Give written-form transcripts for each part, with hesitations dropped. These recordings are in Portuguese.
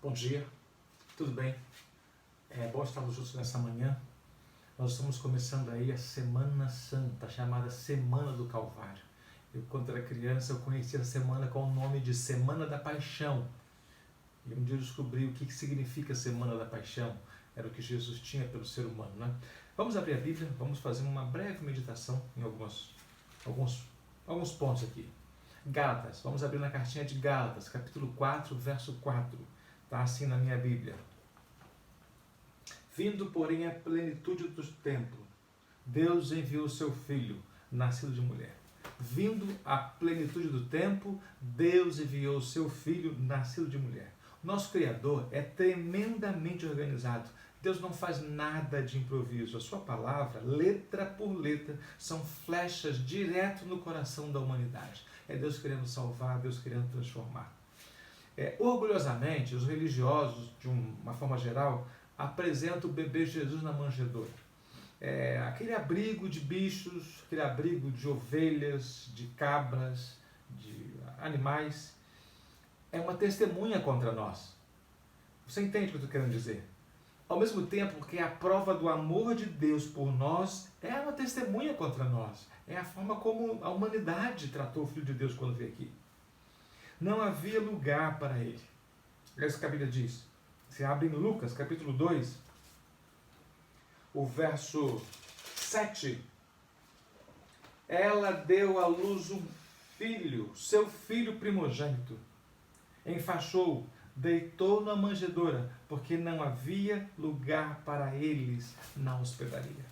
Bom dia, tudo bem? É bom estarmos juntos nessa manhã. Nós estamos começando aí a Semana Santa, chamada Semana do Calvário. Eu, quando era criança, eu conhecia a semana com o nome de Semana da Paixão. E um dia eu descobri o que significa Semana da Paixão. Era o que Jesus tinha pelo ser humano, né? Vamos abrir a Bíblia, vamos fazer uma breve meditação em alguns pontos aqui. Gálatas, vamos abrir na cartinha de Gálatas, capítulo 4, verso 4. Está assim na minha Bíblia. Vindo, porém, a plenitude do tempo, Deus enviou o seu Filho, nascido de mulher. Vindo a plenitude do tempo, Deus enviou o seu Filho, nascido de mulher. Nosso Criador é tremendamente organizado. Deus não faz nada de improviso. A sua palavra, letra por letra, são flechas direto no coração da humanidade. É Deus querendo salvar, Deus querendo transformar. Orgulhosamente, os religiosos, de uma forma geral, apresentam o bebê Jesus na manjedoura. Aquele abrigo de bichos, aquele abrigo de ovelhas, de cabras, de animais, é uma testemunha contra nós. Você entende o que eu estou querendo dizer? Ao mesmo tempo que a prova do amor de Deus por nós é uma testemunha contra nós. É a forma como a humanidade tratou o Filho de Deus quando veio aqui. Não havia lugar para ele. É isso que a Bíblia diz. Você abre em Lucas, capítulo 2, o verso 7. Ela deu à luz um filho, seu filho primogênito. Enfaixou, deitou na manjedoura, porque não havia lugar para eles na hospedaria.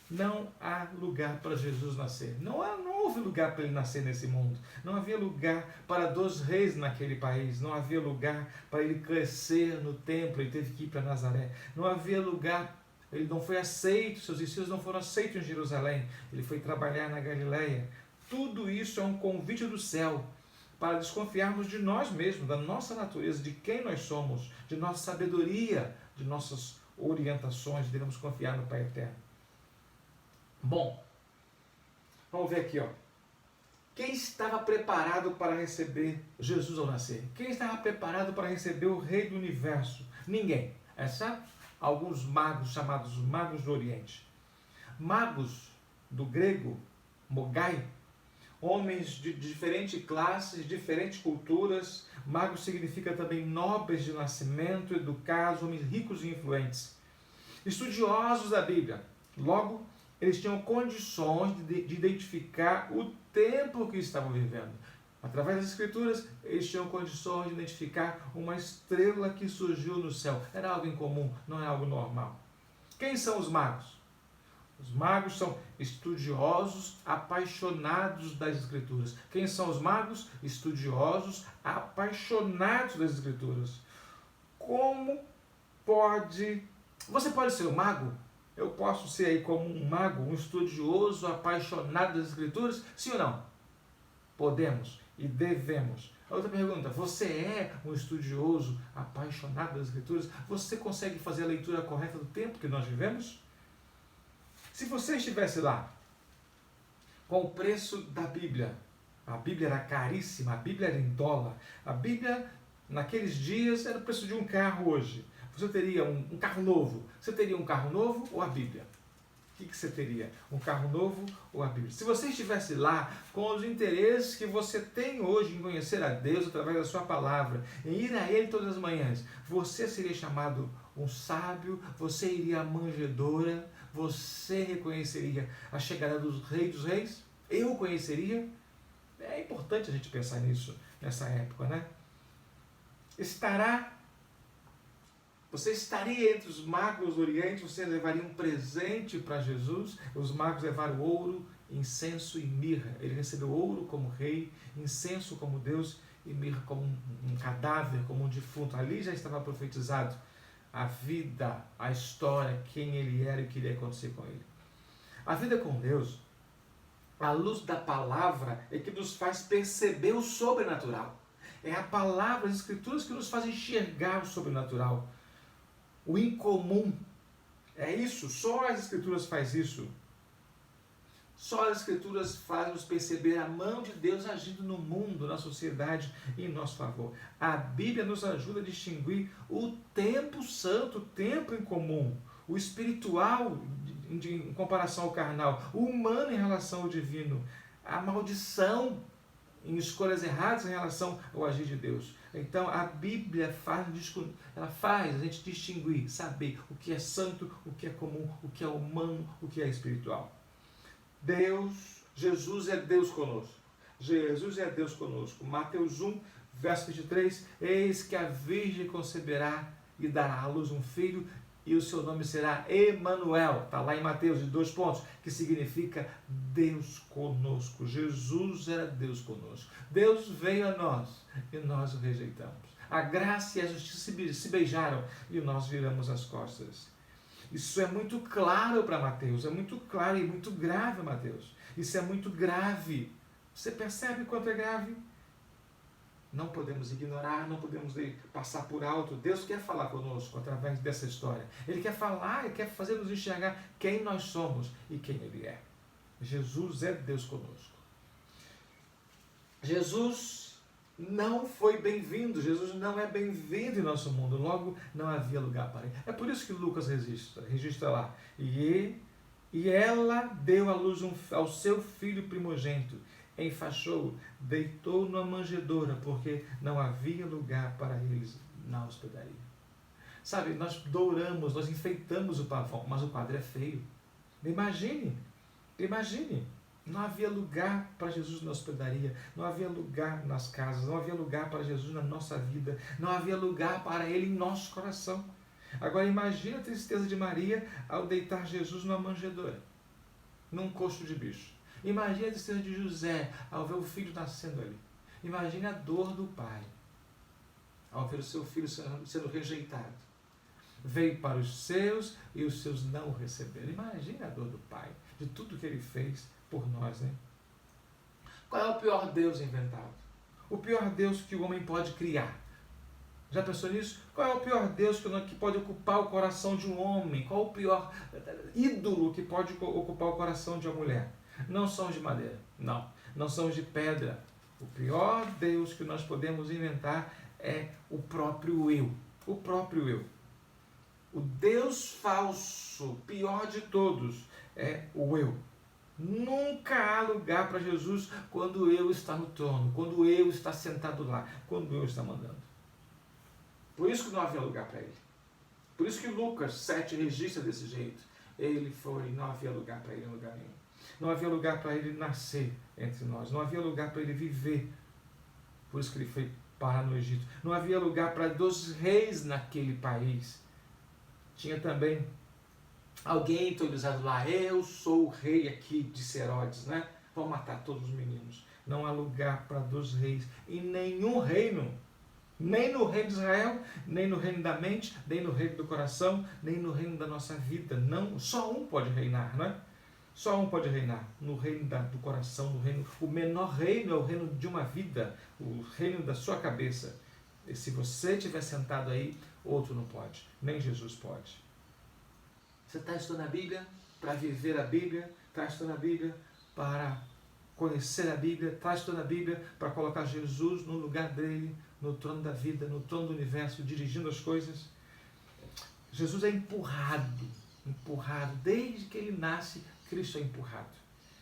Não há lugar para Jesus nascer. Não houve lugar para ele nascer nesse mundo. Não havia lugar para 2 reis naquele país. Não havia lugar para ele crescer no templo. Ele teve que ir para Nazaré. Não havia lugar, ele não foi aceito, seus discípulos não foram aceitos em Jerusalém. Ele foi trabalhar na Galileia. Tudo isso é um convite do céu para desconfiarmos de nós mesmos, da nossa natureza, de quem nós somos, de nossa sabedoria, de nossas orientações. Devemos confiar no Pai Eterno. Bom, vamos ver aqui, ó. Quem estava preparado para receber Jesus ao nascer? Quem estava preparado para receber o Rei do Universo? Ninguém, exceto alguns magos chamados magos do Oriente. Magos do grego, mogai, homens de diferentes classes, diferentes culturas. Magos significa também nobres de nascimento, educados, homens ricos e influentes. Estudiosos da Bíblia. Logo, eles tinham condições de identificar o tempo que estavam vivendo. Através das Escrituras, eles tinham condições de identificar uma estrela que surgiu no céu. Era algo incomum, não é algo normal. Quem são os magos? Os magos são estudiosos apaixonados das Escrituras. Quem são os magos? Estudiosos apaixonados das Escrituras. Como pode... Você pode ser um mago? Eu posso ser aí como um mago, um estudioso apaixonado das Escrituras? Sim ou não? Podemos e devemos. A outra pergunta, você é um estudioso apaixonado das Escrituras? Você consegue fazer a leitura correta do tempo que nós vivemos? Se você estivesse lá com o preço da Bíblia, a Bíblia era caríssima, a Bíblia era em dólar, a Bíblia naqueles dias era o preço de um carro hoje. Você teria um carro novo. Você teria um carro novo ou a Bíblia? O que você teria? Um carro novo ou a Bíblia? Se você estivesse lá com os interesses que você tem hoje em conhecer a Deus através da sua palavra, em ir a Ele todas as manhãs, você seria chamado um sábio, você iria à manjedoura, você reconheceria a chegada dos reis? Eu conheceria? É importante a gente pensar nisso nessa época, né? Você estaria entre os magos do Oriente, você levaria um presente para Jesus. Os magos levaram ouro, incenso e mirra. Ele recebeu ouro como rei, incenso como Deus e mirra como um cadáver, como um defunto. Ali já estava profetizado a vida, a história, quem ele era e o que iria acontecer com ele. A vida com Deus, a luz da palavra, é que nos faz perceber o sobrenatural. É a palavra, as Escrituras que nos fazem enxergar o sobrenatural. O incomum. É isso, só as Escrituras faz isso. Só as Escrituras fazem-nos perceber a mão de Deus agindo no mundo, na sociedade e em nosso favor. A Bíblia nos ajuda a distinguir o tempo santo, o tempo em comum, o espiritual em comparação ao carnal, o humano em relação ao divino, a maldição em escolhas erradas em relação ao agir de Deus. Então a Bíblia faz a gente distinguir, saber o que é santo, o que é comum, o que é humano, o que é espiritual. Jesus é Deus conosco. Jesus é Deus conosco. Mateus 1, verso 23, eis que a Virgem conceberá e dará à luz um filho, e o seu nome será Emanuel. Está lá em Mateus, de 2 pontos, que significa Deus conosco. Jesus era Deus conosco. Deus veio a nós e nós o rejeitamos. A graça e a justiça se beijaram e nós viramos as costas. Isso é muito claro para Mateus, é muito claro e muito grave, Mateus. Isso é muito grave. Você percebe quanto é grave? Não podemos ignorar, não podemos passar por alto. Deus quer falar conosco através dessa história. Ele quer falar, Ele quer fazer nos enxergar quem nós somos e quem Ele é. Jesus é Deus conosco. Jesus não foi bem-vindo, Jesus não é bem-vindo em nosso mundo, logo não havia lugar para ele. É por isso que Lucas registra lá. E ela deu à luz ao seu filho primogênito, enfaixou-o, deitou numa manjedoura, porque não havia lugar para eles na hospedaria. Sabe, nós douramos, nós enfeitamos o pavão, mas o quadro é feio. Imagine, não havia lugar para Jesus na hospedaria, não havia lugar nas casas, não havia lugar para Jesus na nossa vida, não havia lugar para Ele em nosso coração. Agora imagine a tristeza de Maria ao deitar Jesus numa manjedoura, num coxo de bicho. Imagine a tristeza de José ao ver o filho nascendo ali. Imagine a dor do pai ao ver o seu filho sendo rejeitado. Veio para os seus e os seus não o receberam. Imagine a dor do pai, de tudo que ele fez por nós, né? Qual é o pior Deus inventado? O pior Deus que o homem pode criar. Já pensou nisso? Qual é o pior Deus que pode ocupar o coração de um homem? Qual é o pior ídolo que pode ocupar o coração de uma mulher? Não são os de madeira, não são os de pedra. O pior Deus que nós podemos inventar é o próprio eu. O próprio eu. O Deus falso, pior de todos, é o eu. Nunca há lugar para Jesus quando o eu está no trono, quando o eu está sentado lá, quando o eu está mandando. Por isso que não havia lugar para ele. Por isso que Lucas 7 registra desse jeito. Ele foi, não havia lugar para ele em lugar nenhum. Não havia lugar para ele nascer entre nós. Não havia lugar para ele viver. Por isso que ele foi parar no Egito. Não havia lugar para 2 reis naquele país. Tinha também alguém autorizado lá. Eu sou o rei aqui, disse Herodes, né? Vão matar todos os meninos. Não há lugar para 2 reis em nenhum reino. Nem no reino de Israel, nem no reino da mente, nem no reino do coração, nem no reino da nossa vida. Não, só um pode reinar, não é? Só um pode reinar. No reino do coração, no reino. O menor reino é o reino de uma vida, o reino da sua cabeça. E se você estiver sentado aí, outro não pode. Nem Jesus pode. Você está estudando a Bíblia para viver a Bíblia? Está estudando a Bíblia para conhecer a Bíblia? Está estudando a Bíblia para colocar Jesus no lugar dele, no trono da vida, no trono do universo, dirigindo as coisas? Jesus é empurrado, desde que ele nasce, Cristo é empurrado.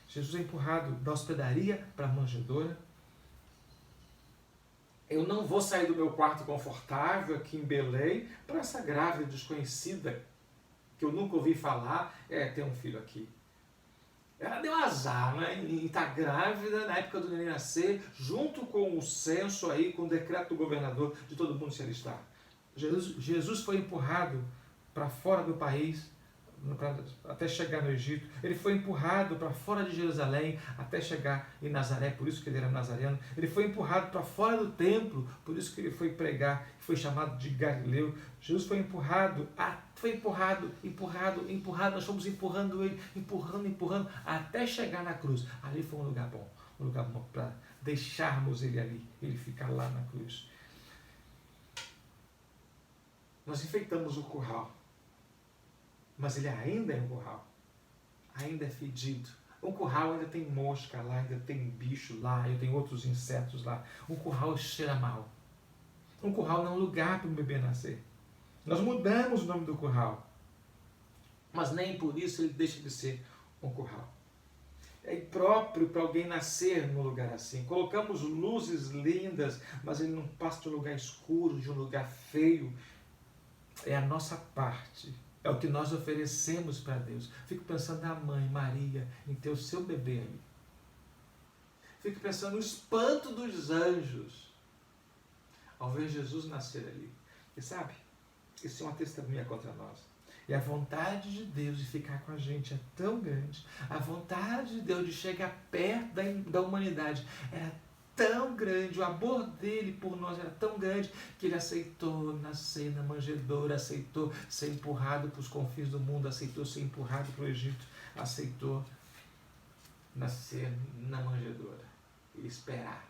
Jesus é empurrado da hospedaria para a manjedoura. Eu não vou sair do meu quarto confortável aqui em Belém para essa grávida desconhecida que eu nunca ouvi falar, ter um filho aqui. Ela deu azar, né, em estar grávida na época do neném nascer, junto com o censo aí, com o decreto do governador de todo mundo se alistar. Jesus foi empurrado para fora do país, até chegar no Egito. Ele foi empurrado para fora de Jerusalém, até chegar em Nazaré, por isso que ele era nazareno. Ele foi empurrado para fora do templo, por isso que ele foi pregar, foi chamado de Galileu. Jesus foi empurrado, nós fomos empurrando ele, empurrando, até chegar na cruz. Ali foi um lugar bom para deixarmos ele ali, ele ficar lá na cruz. Nós enfeitamos o curral, mas ele ainda é um curral, ainda é fedido, Um curral ainda tem mosca lá, ainda tem bicho lá, ainda tem outros insetos lá. Um curral cheira mal. Um curral não é um lugar para um bebê nascer. Nós mudamos o nome do curral, mas nem por isso ele deixa de ser um curral. É impróprio para alguém nascer num lugar assim. Colocamos luzes lindas, mas ele não passa de um lugar escuro, de um lugar feio. É a nossa parte. É o que nós oferecemos para Deus. Fico pensando na mãe, Maria, em ter o seu bebê ali. Fico pensando no espanto dos anjos ao ver Jesus nascer ali. E sabe, isso é uma testemunha contra nós. E a vontade de Deus de ficar com a gente é tão grande. A vontade de Deus de chegar perto da humanidade era tão grande. O amor dele por nós era tão grande que ele aceitou nascer na manjedoura, aceitou ser empurrado para os confins do mundo, aceitou ser empurrado para o Egito, aceitou nascer na manjedoura e esperar.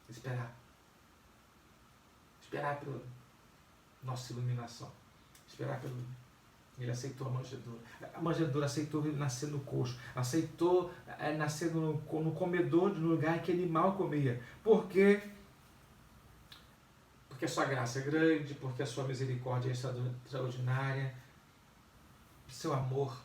Esperar pela nossa iluminação. Esperar pelo... Ele aceitou a manjedoura. A manjedoura aceitou nascer no coxo. Aceitou nascer no comedor, no lugar que ele mal comia. Por quê? Porque a sua graça é grande, porque a sua misericórdia é extraordinária, seu amor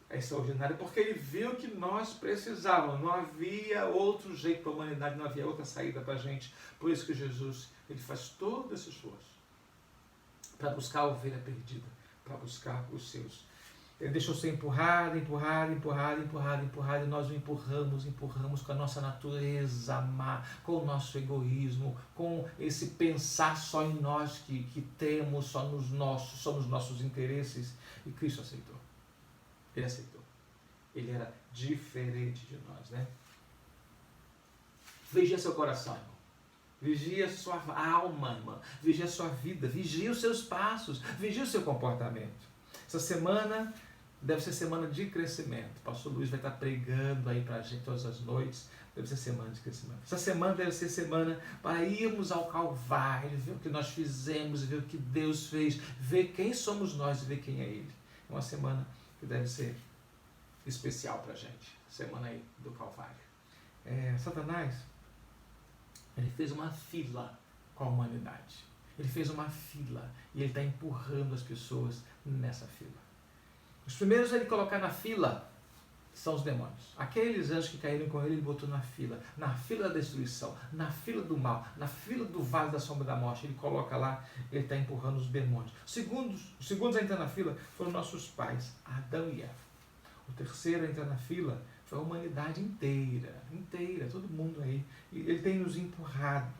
é extraordinário, porque ele viu que nós precisávamos. Não havia outro jeito para a humanidade, não havia outra saída para a gente. Por isso que Jesus, ele faz todo esse esforço para buscar a ovelha perdida, para buscar os seus. Ele deixou ser empurrado, e nós o empurramos com a nossa natureza má, com o nosso egoísmo, com esse pensar só em nós que temos, só nos nossos interesses. E Cristo aceitou. Ele aceitou. Ele era diferente de nós, né? Vigia seu coração, irmão. Vigia sua alma, irmã. Vigia sua vida. Vigia os seus passos. Vigia o seu comportamento. Essa semana deve ser semana de crescimento. O pastor Luiz vai estar pregando aí para a gente todas as noites. Deve ser semana de crescimento. Essa semana deve ser semana para irmos ao Calvário, ver o que nós fizemos, ver o que Deus fez, ver quem somos nós e ver quem é Ele. É uma semana que deve ser especial para a gente. Semana aí do Calvário. Satanás, ele fez uma fila com a humanidade. Ele fez uma fila e ele está empurrando as pessoas nessa fila. Os primeiros a ele colocar na fila são os demônios. Aqueles anjos que caíram com ele, ele botou na fila da destruição, na fila do mal, na fila do vale da sombra da morte. Ele coloca lá, ele está empurrando os demônios. Os segundos a entrar na fila foram nossos pais, Adão e Eva. O terceiro a entrar na fila foi a humanidade inteira, todo mundo aí. E ele tem nos empurrado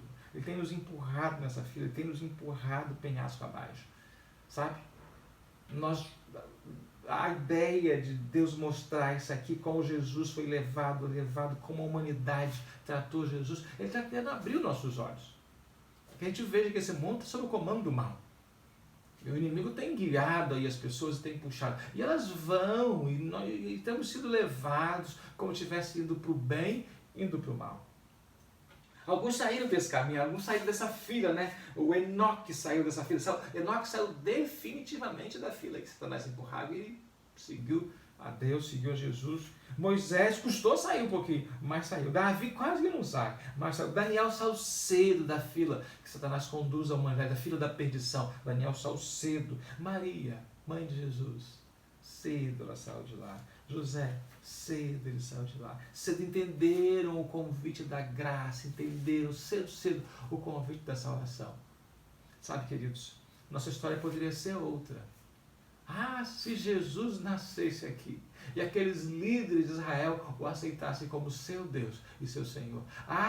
nessa fila, ele tem nos empurrado penhasco abaixo, sabe? A ideia de Deus mostrar isso aqui, como Jesus foi levado, como a humanidade tratou Jesus, ele está querendo abrir os nossos olhos. Que a gente veja que esse mundo está sob o comando do mal. E o inimigo tem guiado aí as pessoas e tem puxado. E elas vão, e temos sido levados como se estivesse indo para o bem, indo para o mal. Alguns saíram desse caminho, alguns saíram dessa fila, né? O Enoque saiu dessa fila. Enoque saiu definitivamente da fila que Satanás empurrava e seguiu a Deus, seguiu a Jesus. Moisés custou sair um pouquinho, mas saiu. Davi quase que não sai, mas saiu. Daniel saiu cedo da fila que Satanás conduz a humanidade, da fila da perdição. Daniel saiu cedo. Maria, mãe de Jesus, cedo ela saiu de lá. José, cedo ele saiu de lá. Cedo entenderam o convite da graça, entenderam cedo o convite da salvação. Sabe, queridos, nossa história poderia ser outra. Se Jesus nascesse aqui e aqueles líderes de Israel o aceitassem como seu Deus e seu Senhor.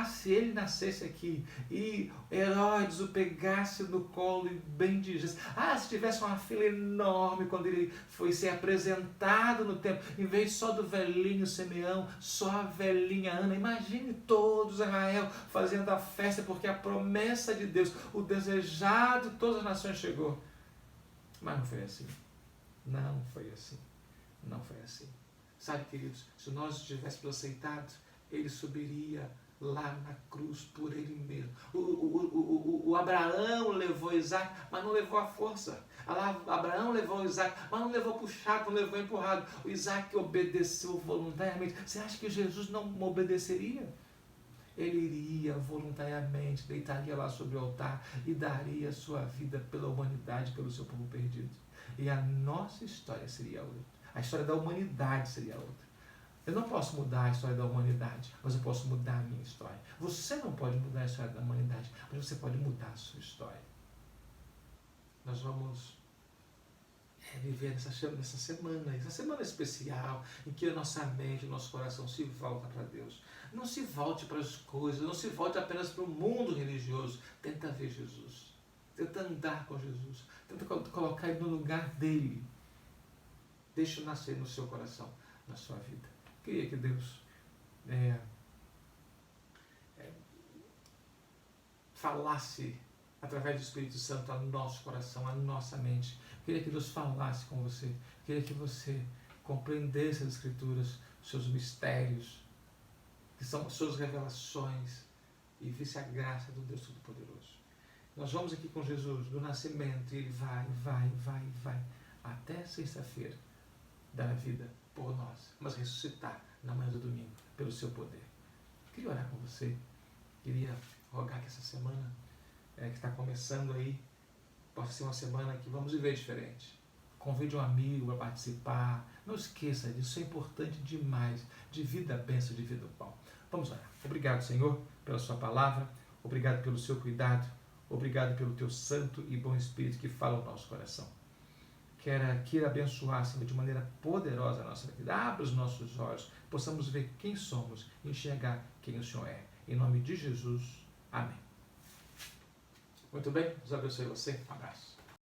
Se ele nascesse aqui e Herodes o pegasse no colo e bendigesse. Se tivesse uma fila enorme quando ele foi ser apresentado no templo, em vez só do velhinho Simeão, só a velhinha Ana. Imagine todo Israel fazendo a festa porque a promessa de Deus, o desejado de todas as nações chegou. Mas não foi assim. Não foi assim. Não foi assim. Sabe, queridos, se nós tivéssemos aceitado, ele subiria lá na cruz por ele mesmo. O Abraão levou Isaac, mas não levou a força. Abraão levou Isaac, mas não levou puxado, não levou empurrado. O Isaac obedeceu voluntariamente. Você acha que Jesus não obedeceria? Ele iria voluntariamente, deitaria lá sobre o altar e daria sua vida pela humanidade, pelo seu povo perdido. E a nossa história seria outra. A história da humanidade seria outra. Eu não posso mudar a história da humanidade, mas eu posso mudar a minha história. Você não pode mudar a história da humanidade, mas você pode mudar a sua história. Nós vamos viver essa semana especial, em que a nossa mente, o nosso coração se volta para Deus. Não se volte para as coisas, não se volte apenas para o mundo religioso. Tenta ver Jesus, tenta andar com Jesus, tenta colocar ele no lugar dele. Deixa nascer no seu coração, na sua vida. Queria que Deus falasse através do Espírito Santo ao nosso coração, à nossa mente. Queria que Deus falasse com você. Queria que você compreendesse as Escrituras, os seus mistérios, que são as suas revelações, e visse a graça do Deus Todo-Poderoso. Nós vamos aqui com Jesus do nascimento, e ele vai, até sexta-feira, dar a vida por nós, mas ressuscitar na manhã do domingo, pelo seu poder. Queria orar com você, queria rogar que essa semana que está começando aí, possa ser uma semana que vamos viver diferente. Convide um amigo para participar, não esqueça disso, é importante demais. Divida a bênção, divida o pão. Vamos orar. Obrigado, Senhor, pela sua palavra, obrigado pelo seu cuidado, obrigado pelo teu santo e bom Espírito que fala ao nosso coração. Queira abençoar, Senhor, de maneira poderosa a nossa vida. Abra os nossos olhos, possamos ver quem somos e enxergar quem o Senhor é. Em nome de Jesus, amém. Muito bem, Deus abençoe você. Um abraço.